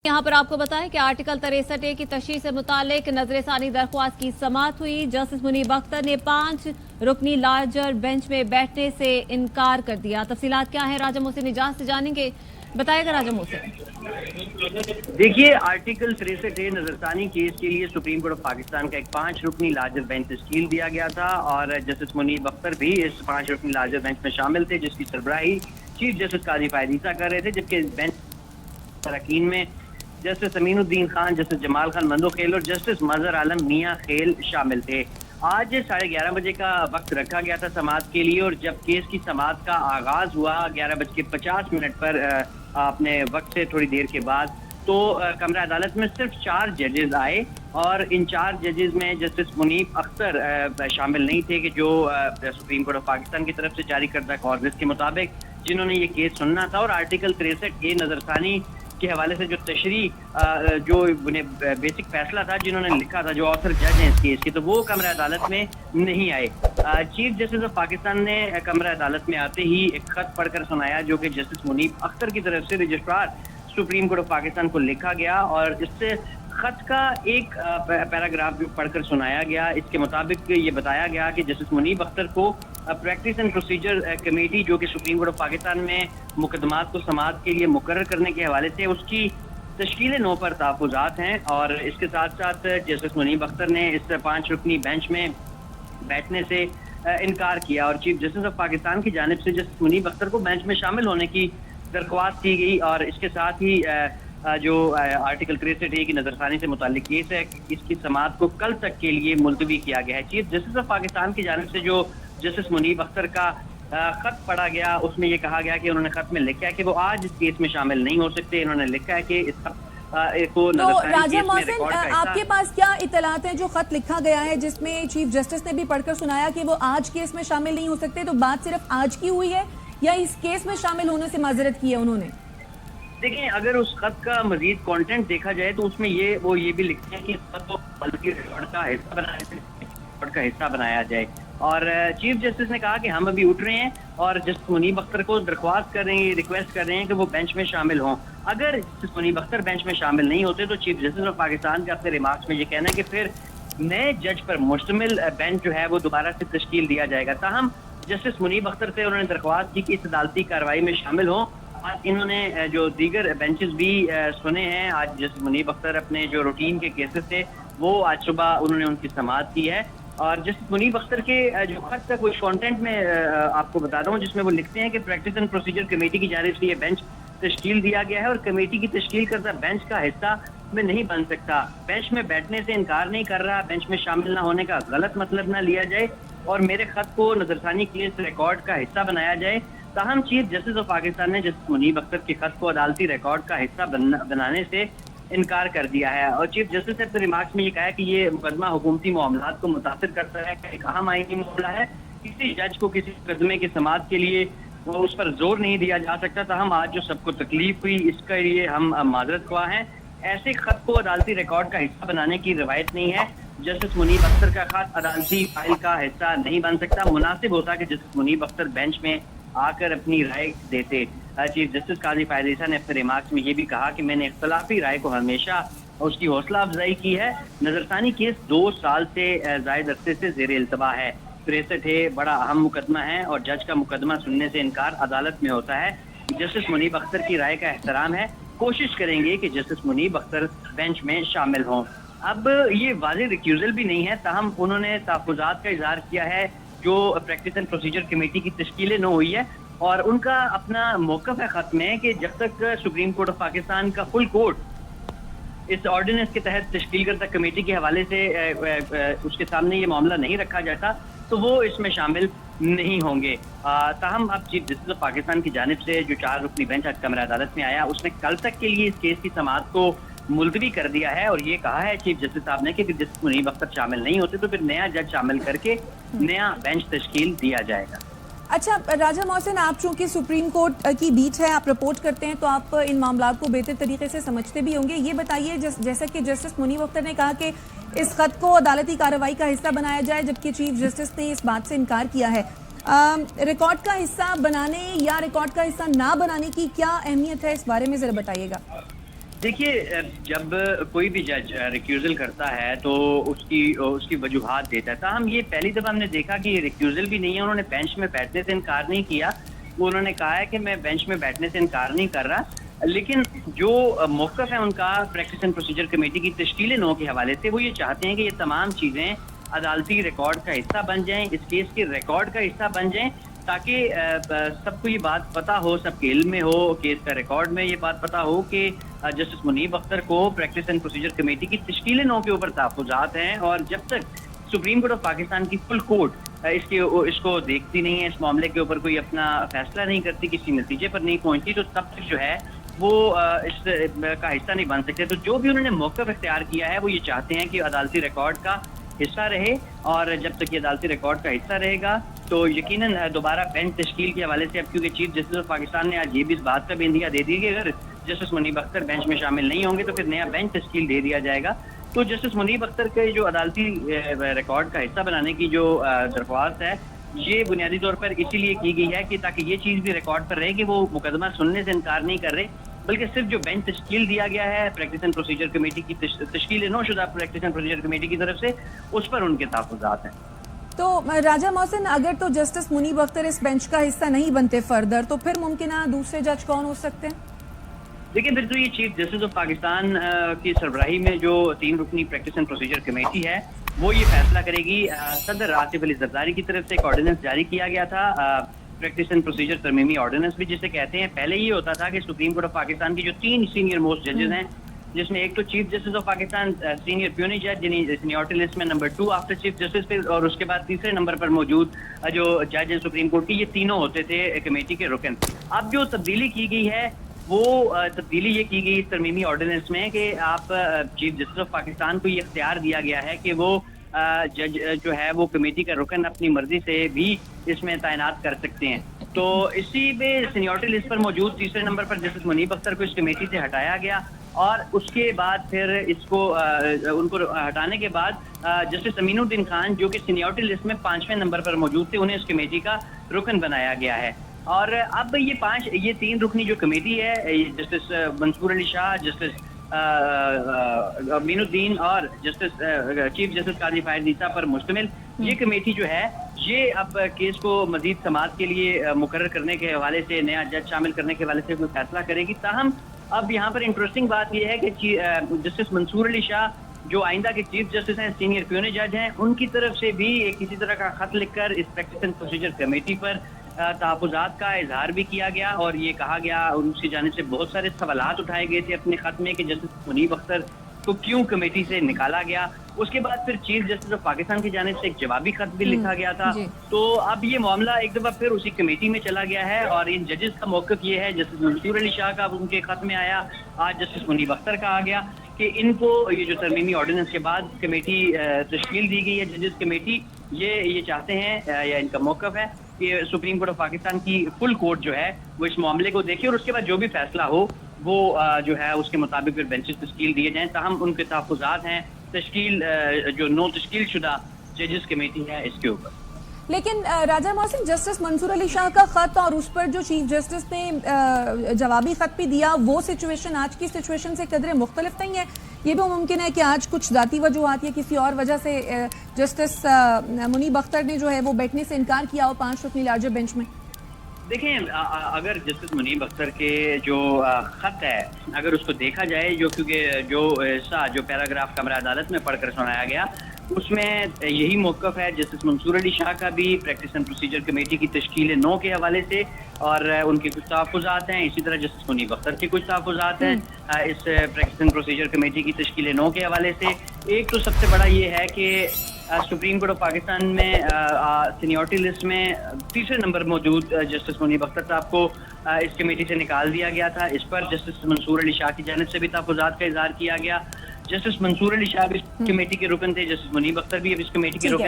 यहाँ पर आपको बताएं कि आर्टिकल 63A की तशरीह से मुतालिक नजरसानी दरख्वास्त की समाअत हुई। जस्टिस मुनीब अख्तर ने 5 रुकनी लार्जर बेंच में बैठने से इनकार कर दिया। तफसीलात क्या है, राजा मोहसिन इजाज से जानेंगे, बताएगा राजा मोहसिन। देखिए, आर्टिकल 63A नजरसानी केस के लिए सुप्रीम कोर्ट ऑफ पाकिस्तान का एक 5 रुकनी लार्जर बेंच तश्कील दिया गया था और जस्टिस मुनीब अख्तर भी इस 5 रुकनी लार्जर बेंच में शामिल थे, जिसकी सरबराही चीफ जस्टिस काजी फायद ईसा कर रहे थे। जबकि बेंच अरकान में जस्टिस अमीनुद्दीन खान, जस्टिस जमाल खान मंदोखेल और जस्टिस मजहर आलम मियां खेल शामिल थे। आज 11:30 बजे का वक्त रखा गया था समाअत के लिए और जब केस की समाअत का आगाज हुआ 11:50 पर अपने वक्त से थोड़ी देर के बाद, तो कमरा अदालत में सिर्फ 4 जजेस आए और इन 4 जजेस में जस्टिस मुनीब अख्तर शामिल नहीं थे कि जो सुप्रीम कोर्ट ऑफ पाकिस्तान की तरफ से जारी करदा कॉर्नर्स के मुताबिक जिन्होंने ये केस सुनना था। और आर्टिकल 63A नजरसानी के हवाले से जो तशरीह जो बेसिक फैसला था जिन्होंने लिखा था, जो ऑथर जज हैं इस केस के, तो वो कमरा अदालत में नहीं आए। चीफ जस्टिस ऑफ पाकिस्तान ने कमरा अदालत में आते ही एक खत पढ़कर सुनाया जो कि जस्टिस मुनीब अख्तर की तरफ से registrar supreme court of Pakistan को लिखा गया और इससे खत का एक पैराग्राफ पढ़कर सुनाया गया। इसके मुताबिक ये बताया गया कि जस्टिस मुनीब अख्तर को प्रैक्टिस एंड प्रोसीजर कमेटी जो कि सुप्रीम कोर्ट ऑफ पाकिस्तान में मुकदमात को समाअत के लिए मुकर्रर करने के हवाले से उसकी तश्कील नौ पर तहफ़्फ़ुज़ात हैं। और इसके साथ साथ जस्टिस मुनीब अख्तर ने इस 5 रुकनी बेंच में बैठने से इनकार किया और चीफ जस्टिस ऑफ पाकिस्तान की जानिब से जस्टिस मुनीब अख्तर को बेंच में शामिल होने की दरख्वास्त की गई। और इसके साथ ही जो आर्टिकल 63A की नजरसानी से मुताल्लिक केस है, इसकी समाअत को कल तक के लिए मुलतवी किया गया है। चीफ जस्टिस ऑफ पाकिस्तान की जानिब से जो जस्टिस मुनीब अख्तर का खत पढ़ा गया उसमें यह कहा गया कि उन्होंने खत में लिखा है कि वो आज इस केस में शामिल नहीं हो सकते। इन्होंने लिखा है कि तो राजा मोहसिन, आपके पास क्या इतलात हैं जो खत लिखा गया है जिसमें चीफ जस्टिस ने भी पढ़कर सुनाया कि वो आज केस में शामिल नहीं हो सकते? तो बात सिर्फ आज की हुई है या इस केस में शामिल होने से माजरत की है उन्होंने? देखिए, अगर उस खत का मजीद कंटेंट देखा जाए तो उसमें वो ये भी लिखते हैं कि इस खत को बल्कि रिकॉर्ड का हिस्सा बनाया जाए। और चीफ जस्टिस ने कहा कि हम अभी उठ रहे हैं और जस्टिस मुनीब अख्तर को दरख्वास्त कर रहे हैं, रिक्वेस्ट कर रहे हैं कि वो बेंच में शामिल हों। अगर जस्टिस मुनीब अख्तर बेंच में शामिल नहीं होते तो चीफ जस्टिस ऑफ पाकिस्तान के अपने रिमार्क्स में ये कहना है कि फिर नए जज पर मुश्तमिल बेंच जो है वो दोबारा से तश्कील दिया जाएगा। ताहम जस्टिस मुनीब अख्तर से उन्होंने दरख्वास्त की कि इस अदालती कार्रवाई में शामिल हों। आज इन्होंने जो दीगर बेंचेस भी सुने हैं। आज जस्टिस मुनीब अख्तर अपने जो रूटीन के केसेस थे वो आज सुबह उन्होंने उनकी समाअत की है। और जस्टिस मुनीब अख्तर के जो खत का कुछ कंटेंट में आपको बता रहा हूँ जिसमें वो लिखते हैं कि प्रैक्टिस एंड प्रोसीजर कमेटी की जानिब से ये बेंच तश्कील दिया गया है और कमेटी की तश्कील करता बेंच का हिस्सा में नहीं बन सकता। बेंच में बैठने से इनकार नहीं कर रहा, बेंच में शामिल ना होने का गलत मतलब ना लिया जाए और मेरे खत को नजरसानी केस रिकॉर्ड का हिस्सा बनाया जाए। ताहम चीफ जस्टिस ऑफ पाकिस्तान ने जस्टिस मुनीब अख्तर के खत को अदालती रिकॉर्ड का हिस्सा बनाने से इनकार कर दिया है। और चीफ जस्टिस ने अपने रिमार्क्स में ये कहा है कि ये मुकदमा हुकूमती मामलात को मुतासिर करता है, एक अहम आईनी मामला है। किसी जज को किसी मुकदमे की समाअत के लिए वो उस पर जोर नहीं दिया जा सकता। ताहम आज जो सबको तकलीफ हुई इसके लिए हम माजरत ख्वाह हैं। ऐसे खत को अदालती रिकॉर्ड का हिस्सा बनाने की रवायत नहीं है। जस्टिस मुनीब अख्तर का खत अदालती फाइल का हिस्सा नहीं बन सकता। मुनासिब होता कि जस्टिस मुनीब अख्तर बेंच में आकर अपनी राय देते। चीफ जस्टिस काजी फायद ईसा ने अपने रिमार्क्स में ये भी कहा कि मैंने इख्तलाफी राय को हमेशा उसकी हौसला अफजाई की है। नजरसानी केस 2 साल से जायद अरसे से जेर इल्तवा है। 63A बड़ा अहम मुकदमा है और जज का मुकदमा सुनने से इनकार अदालत में होता है। जस्टिस मुनीब अख्तर की राय का एहतराम है। कोशिश करेंगे कि जस्टिस मुनीब अख्तर बेंच में शामिल हों। अब ये वाज़ेह रिक्यूजल भी नहीं है, ताहम उन्होंने तहफ़्फ़ुज़ात का इज़हार किया है जो प्रैक्टिस एंड प्रोसीजर कमेटी की तश्कील न हुई है और उनका अपना मौक़िफ़ है ख़त में कि जब तक सुप्रीम कोर्ट ऑफ पाकिस्तान का फुल कोर्ट इस ऑर्डिनेंस के तहत तश्कील करता कमेटी के हवाले से उसके सामने ये मामला नहीं रखा जाता तो वो इसमें शामिल नहीं होंगे। ताहम अब चीफ जस्टिस ऑफ पाकिस्तान की जानिब से जो 4 रुकनी बेंच आज कमरा अदालत में आया उसने कल तक के लिए इस केस की समाअत को मुलतवी कर दिया है और ये कहा है चीफ जस्टिस साहब ने कि जस्टिस मुनीब अख्तर शामिल नहीं होते तो फिर नया जज शामिल करके नया बेंच तश्कील दिया जाएगा। अच्छा राजा मोहसिन, आप चूंकि सुप्रीम कोर्ट की बीच है, आप रिपोर्ट करते हैं तो आप इन मामलों को बेहतर तरीके से समझते भी होंगे। ये बताइए, जैसा कि जस्टिस मुनीब अख्तर ने कहा कि इस खत को अदालती कार्रवाई का हिस्सा बनाया जाए जबकि चीफ जस्टिस ने इस बात से इनकार किया है, रिकॉर्ड का हिस्सा बनाने या रिकॉर्ड का हिस्सा ना बनाने की क्या अहमियत है, इस बारे में जरा बताइएगा। دیکھیے جب کوئی بھی جج ریکیوزل کرتا ہے تو اس کی وجوہات دیتا ہے. تاہم یہ پہلی دفعہ ہم نے دیکھا کہ یہ ریکیوزل بھی نہیں ہے, انہوں نے بینچ میں بیٹھنے سے انکار نہیں کیا. وہ انہوں نے کہا ہے کہ میں بینچ میں بیٹھنے سے انکار نہیں کر رہا, لیکن جو موقف ہے ان کا پریکٹس اینڈ پروسیجر کمیٹی کی تشکیل 9 کے حوالے سے, وہ یہ چاہتے ہیں کہ یہ تمام چیزیں عدالتی ریکارڈ کا حصہ بن جائیں, اس کیس کے ریکارڈ کا حصہ بن جائیں, تاکہ سب کو یہ بات پتہ ہو, سب کے علم میں ہو, کیس کا ریکارڈ میں یہ بات پتہ ہو کہ جسٹس منیب اختر کو پریکٹس اینڈ پروسیجر کمیٹی کی تشکیل 9 کے اوپر تحفظات ہیں. اور جب تک سپریم کورٹ آف پاکستان کی فل کورٹ اس کو دیکھتی نہیں ہے, اس معاملے کے اوپر کوئی اپنا فیصلہ نہیں کرتی, کسی نتیجے پر نہیں پہنچتی, تو تب تک جو ہے وہ اس کا حصہ نہیں بن سکتے. تو جو بھی انہوں نے موقف اختیار کیا ہے وہ یہ چاہتے ہیں کہ عدالتی ریکارڈ کا حصہ رہے, اور جب تک یہ عدالتی ریکارڈ کا حصہ رہے گا تو یقیناً دوبارہ بینچ تشکیل کے حوالے سے, اب کیونکہ چیف جسٹس آف پاکستان نے آج یہ بھی اس بات کا بھی اندیا دے دی کہ اگر جسٹس منیب اختر بینچ میں شامل نہیں ہوں گے تو پھر نیا بینچ تشکیل دے دیا جائے گا. تو جسٹس منیب اختر کے جو عدالتی ریکارڈ کا حصہ بنانے کی جو درخواست ہے, یہ بنیادی طور پر اسی لیے کی گئی ہے کہ تاکہ یہ چیز بھی ریکارڈ پر رہے کہ وہ مقدمہ سننے سے انکار نہیں کر رہے, بلکہ صرف جو بینچ تشکیل دیا گیا ہے پریکٹس اینڈ پروسیجر کمیٹی کی تشکیل 9 شدہ پریکٹس اینڈ پروسیجر کمیٹی کی طرف سے, اس پر ان کے تحفظات ہیں. تو راجہ محسن, اگر تو جسٹس منیب اختر اس بینچ کا حصہ نہیں بنتے فردر, تو پھر ممکنہ دوسرے جج کون ہو سکتے ہیں؟ لیکن پھر تو یہ چیف جسٹس آف پاکستان کی سربراہی میں جو 3 رکنی پریکٹس اینڈ پروسیجر کمیٹی ہے وہ یہ فیصلہ کرے گی. صدر آصف علی زرداری کی طرف سے ایک آرڈیننس جاری کیا گیا تھا, پریکٹس اینڈ پروسیجر ترمیمی آرڈیننس بھی جسے کہتے ہیں. پہلے یہ ہوتا تھا کہ سپریم کورٹ آف پاکستان کی جو 3 سینئر موسٹ ججز ہیں, جس میں ایک تو chief justice of Pakistan senior puisne جج یعنی سینیورٹی لسٹ میں نمبر 2 آفٹر چیف جسٹس پہ, اور اس کے بعد تیسرے نمبر پر موجود جو جج ہیں سپریم کورٹ کی, یہ تینوں ہوتے تھے کمیٹی کے رکن. اب جو تبدیلی کی گئی ہے وہ تبدیلی یہ کی گئی ترمیمی آرڈیننس میں کہ آپ چیف جسٹس آف پاکستان کو یہ اختیار دیا گیا ہے کہ وہ جج جو ہے وہ کمیٹی کا رکن اپنی مرضی سے بھی اس میں تعینات کر سکتے ہیں. تو اسی میں سینیورٹی لسٹ پر موجود تیسرے نمبر پر جسٹس منیب اختر کو اس کمیٹی سے ہٹایا گیا, اور اس کے بعد پھر اس کو ان کو ہٹانے کے بعد جسٹس امین الدین خان جو کہ سینیورٹی لسٹ میں 5ویں نمبر پر موجود تھے, انہیں اس کمیٹی کا رکن بنایا گیا ہے. اور اب یہ 3 رکنی جو کمیٹی ہے, جسٹس منصور علی شاہ, جسٹس امین الدین اور جسٹس چیف جسٹس قاضی فائز عیسیٰ پر مشتمل یہ کمیٹی جو ہے یہ اب کیس کو مزید سماعت کے لیے مقرر کرنے کے حوالے سے, نیا جج شامل کرنے کے حوالے سے کوئی فیصلہ کرے گی. تاہم اب یہاں پر انٹرسٹنگ بات یہ ہے کہ جسٹس منصور علی شاہ جو آئندہ کے چیف جسٹس ہیں, سینئر پیونی جج ہیں, ان کی طرف سے بھی ایک کسی طرح کا خط لکھ کر اس پریکٹس اینڈ پروسیجر کمیٹی پر تحفظات کا اظہار بھی کیا گیا, اور یہ کہا گیا, ان کی جانب سے بہت سارے سوالات اٹھائے گئے تھے اپنے خط میں کہ جسٹس منیب اختر کو کیوں کمیٹی سے نکالا گیا. اس کے بعد پھر چیف جسٹس آف پاکستان کی جانب سے ایک جوابی خط بھی لکھا گیا تھا. تو اب یہ معاملہ ایک دفعہ پھر اسی کمیٹی میں چلا گیا ہے, اور ان ججز کا موقف یہ ہے, جسٹس منصور علی شاہ کا ان کے خط میں آیا, آج جسٹس منیب اختر کا آ گیا کہ ان کو یہ جو ترمیمی آرڈیننس کے بعد کمیٹی تشکیل دی گئی ہے ججز کمیٹی, یہ چاہتے ہیں یا ان کا موقف ہے کہ سپریم کورٹ آف پاکستان کی فل کورٹ جو ہے وہ اس معاملے کو دیکھے, اور اس کے بعد جو بھی فیصلہ ہو وہ جو ہے اس کے مطابق پھر بینچز تشکیل دیے جائیں. تاہم ان کے تحفظات ہیں تشکیل جو 9 تشکیل شدہ ججز کمیٹی ہے اس کے اوپر. لیکن راجہ محسن, جسٹس منصور علی شاہ کا خط اور اس پر جو چیف جسٹس نے جوابی خط بھی دیا, وہ سچویشن آج کی سچویشن سے قدرے مختلف نہیں ہے. یہ بھی ممکن ہے کہ آج کچھ ذاتی وجوہات یا کسی اور وجہ سے جسٹس منیب اختر نے جو ہے وہ بیٹھنے سے انکار کیا ہو 5 رکنی لارجر بینچ میں. دیکھیں, اگر جسٹس منیب اختر کے جو خط ہے اگر اس کو دیکھا جائے, کیونکہ جو حصہ جو پیراگراف کمرہ عدالت میں پڑھ کر سنایا گیا اس میں یہی موقف ہے جسٹس منصور علی شاہ کا بھی پریکٹس اینڈ پروسیجر کمیٹی کی تشکیل 9 کے حوالے سے, اور ان کے کچھ تحفظات ہیں. اسی طرح جسٹس منیب اختر کے کچھ تحفظات ہیں اس پریکٹس اینڈ پروسیجر کمیٹی کی تشکیل 9 کے حوالے سے. ایک تو سب سے بڑا یہ ہے کہ سپریم کورٹ آف پاکستان میں سینیورٹی لسٹ میں تیسرے نمبر موجود جسٹس منیب اختر صاحب کو اس کمیٹی سے نکال دیا گیا تھا. اس پر جسٹس منصور علی شاہ کی جانب سے بھی تحفظات کا اظہار کیا گیا. جسٹس منصور علی شاہ بھی اس کمیٹی کے رکن تھے, جسٹس منیب اختر بھی اب اس کمیٹی کے رکن